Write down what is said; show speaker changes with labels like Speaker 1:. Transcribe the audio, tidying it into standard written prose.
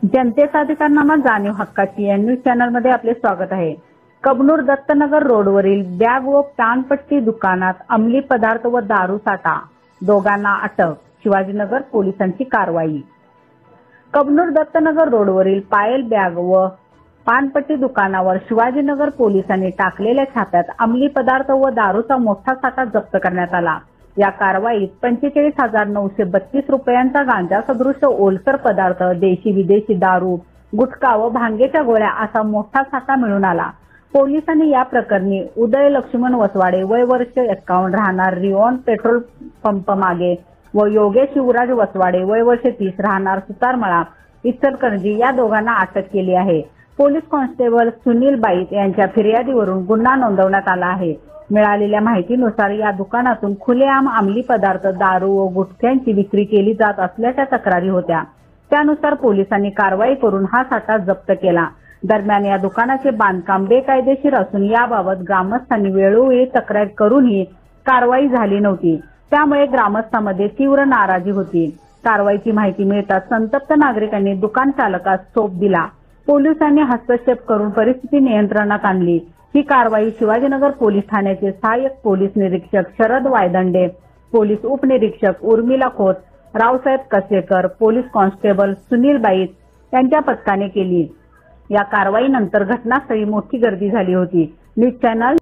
Speaker 1: जनतेचा अधिकारनामा जाणीव हक्काची या न्यूज चॅनलमध्ये आपले स्वागत आहे। कबनूर दत्तनगर रोडवरील बॅग व पानपट्टी दुकानात अंमली पदार्थ व दारू साठा, दोघांना अटक, शिवाजीनगर पोलिसांची कारवाई। कबनूर दत्तनगर रोडवरील पायल बॅग व पानपट्टी दुकानावर शिवाजीनगर पोलिसांनी टाकलेल्या छाप्यात अंमली पदार्थ व दारूचा मोठा साठा जप्त करण्यात आला। या कारवाईत 45,932 रुपयांचा गांजा सदृश ओलसर पदार्थ, देशी विदेशी दारू, गुटखा व भांगेच्या गोळ्या असा मोठा साठा मिळून आला। पोलिसांनी या प्रकरणी उदय लक्ष्मण वसवाडे वय वर्ष 51 राहणार रिओन पेट्रोल पंप मागे व योगेश शिवराज वसवाडे वय वर्ष 30 राहणार सुतारमळा इचलकरंजी या दोघांना अटक केली आहे। पोलीस कॉन्स्टेबल सुनील बाईत यांच्या फिर्यादीवरून गुन्हा नोंदवण्यात आला आहे। मिळालेल्या माहितीनुसार या दुकानातून खुलेआम अंमली पदार्थ, दारू व गुटख्यांची विक्री केली जात असल्याच्या तक्रारी होत्या। त्यानुसार पोलिसांनी कारवाई करून हा साठा जप्त केला। दरम्यान या दुकानाचे बांधकाम बेकायदेशीर असून याबाबत ग्रामस्थांनी वेळोवेळी तक्रार करूनही कारवाई झाली नव्हती। त्यामुळे ग्रामस्थांमध्ये तीव्र नाराजी होती। कारवाईची माहिती मिळताच संतप्त नागरिकांनी दुकान चालकास चोप दिला। पोलिसांनी हस्तक्षेप करून परिस्थिती नियंत्रणात आणली। ही कारवाई शिवाजीनगर पोलीस ठाण्याचे सहाय्यक पोलीस निरीक्षक शरद वायदंडे, पोलीस उपनिरीक्षक उर्मिला खोत, रावसाहेब कसेकर, पोलीस कॉन्स्टेबल सुनील बाईत यांच्या पथकाने केली। या कारवाईनंतर घटनास्थळी मोठी गर्दी झाली होती। News channel